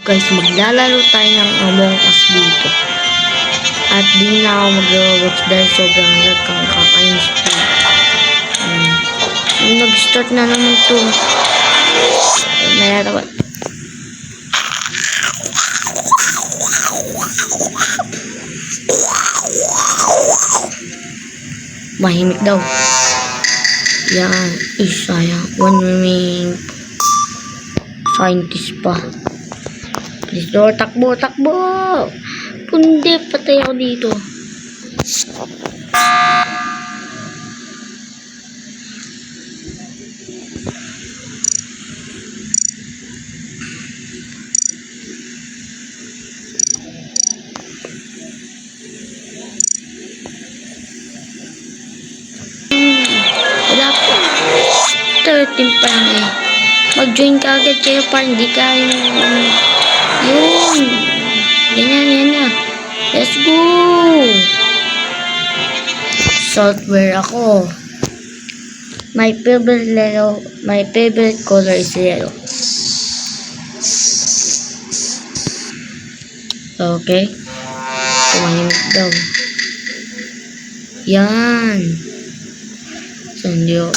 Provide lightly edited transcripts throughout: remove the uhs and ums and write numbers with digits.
Guys, maglalaro tayo ng Among Us dito. At di na ako mag-roblox dahil sobrang lag kang kakainis po. Nag-start na naman to. Mayroon. Mahimik daw. Yan. Sayang. One remaining scientist pa. Please, door. Takbo, takbo! Pundi, patay ako dito. Wala po. 13 pa lang eh. Mag-join ka agad kayo para hindi kayo yun. Ganyan na. Let's go. Software ako. My favorite color is yellow. Okay. Tumahimik daw. Yan. Sandio.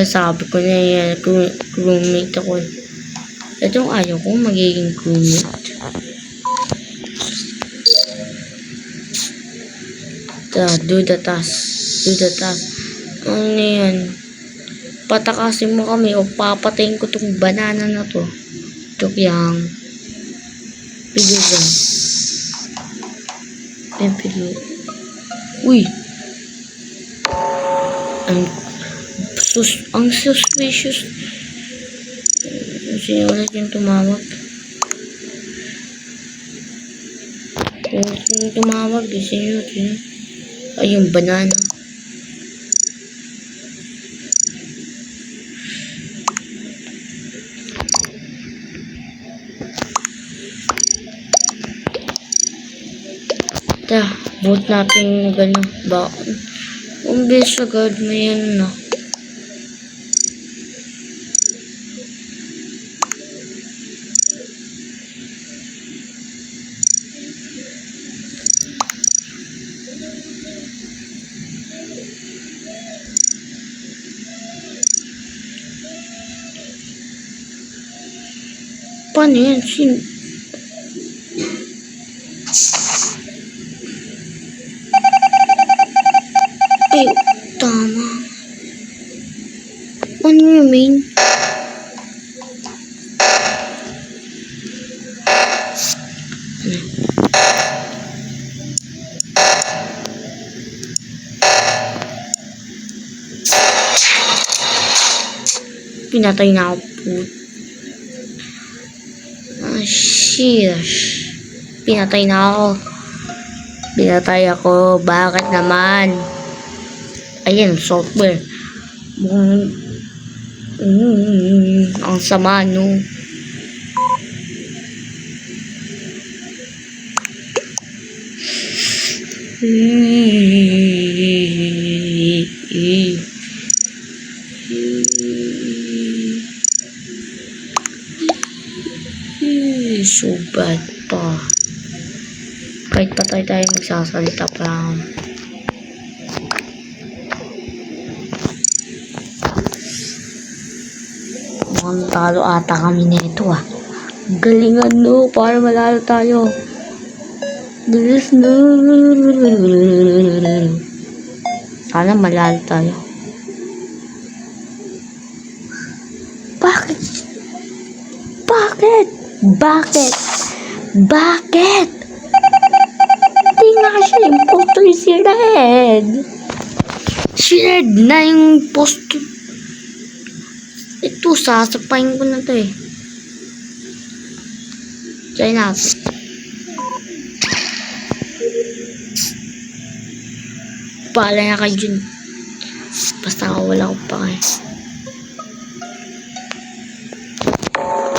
Sabi ko na yan. Crewmate ako. Itong ayaw ko magiging crewmate. Do the task. Ano yan? Patakasin mo kami o papatayin ko tong banana na to. Chokyang. Pigil dyan. Pigil. Uy! Ang suspicious. Sino ulit yung tumawag? Sino tumawag? Sino? Ay, yung banana. Vote natin gano'n ba? Umbes agad may yan na. Paano yan? Ay, tama. Ano yung main? Pinatay na ako po. Sheesh. Pinatay ako. Bakit naman? Ayan, software. Ang sama, no? So bad pa. Kahit patay tayo magsasalita pa lang. Mukhang talo ata kami nito ah. Galingan no, para malalo tayo. Bilis no. Sana malalo tayo. Bakit? Hindi nga siya impostor si Red. Si Red na yung impostor. Ito, sasapain ko na to eh. Try natin. Pala na kayo dyan. Basta wala ko pa kayo.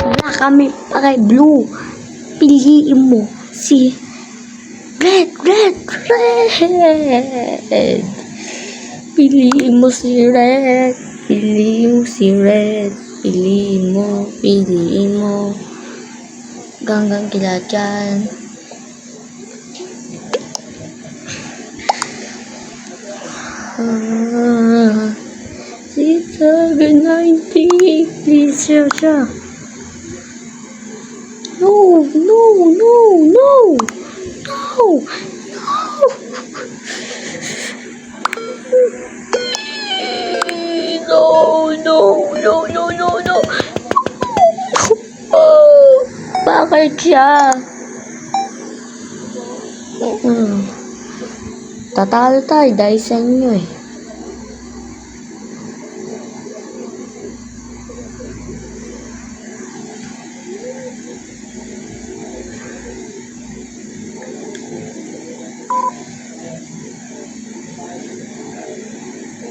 Wala kami pa kay Blue. Piliin mo si Red. Piliin mo si Red. Piliin mo. Ganggang kila dyan. Sita, good 90. Please, siya. No. No. Oh, bakit siya? Tatalo tayo dahil sa inyo eh.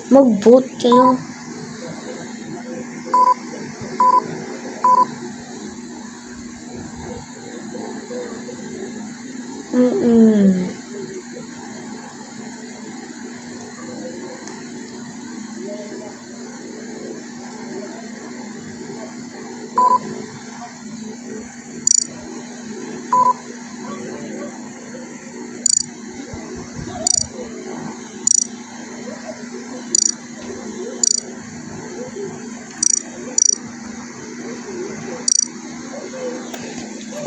Mag-vote kayo.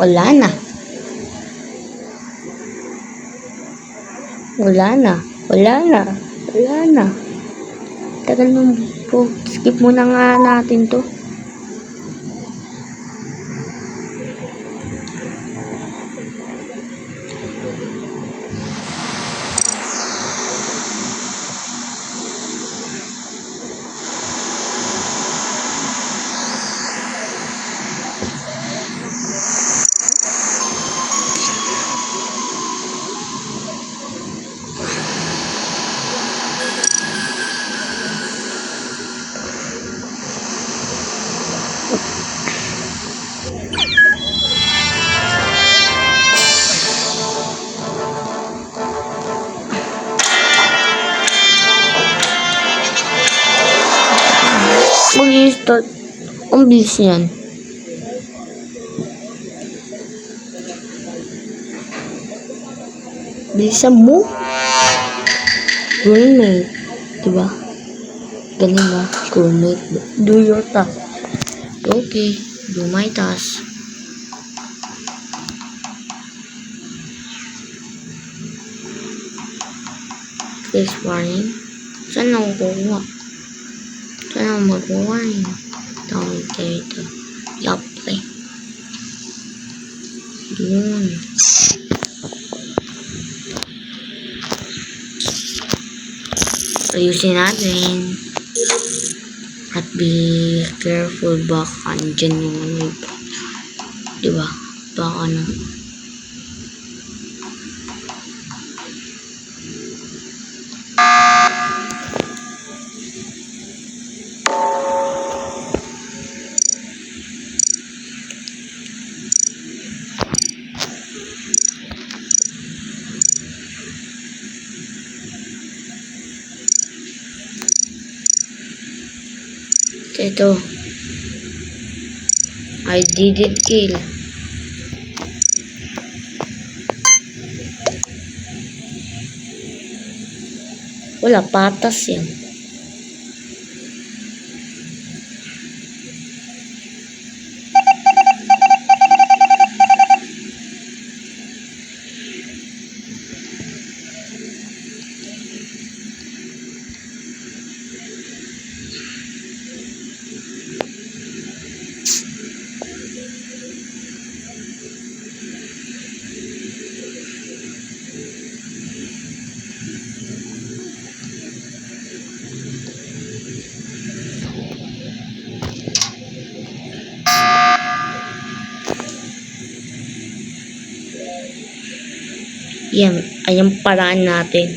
Wala na. Tagal nung po. Skip muna nga natin to. Mag-i-start. Ang bilis yan. Bilisan mo. Roommate. Diba? Galing ba? Roommate. Do your task. Okay. Do my task. Please warning. Saan ako kukuha? Saan ako magkuha yun? Tawag dito. Yaple. Yun. Ayusin natin. At be careful. Baka andyan yung iba. Diba? Baka na. Ito. I didn't kill. Wala, patas yan. Yan, ayang paraan natin.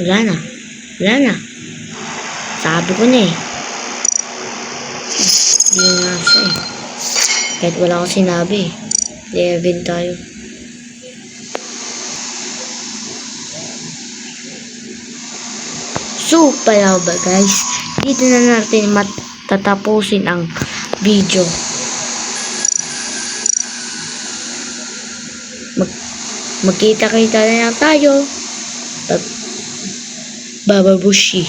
Wala na. Sabi ko na eh. Hindi nga siya eh. Kahit wala ko sinabi eh. 11 tayo. So, pala ba guys? dito na natin matatapusin ang video. Magkita-kita na lang tayo. Bababushi.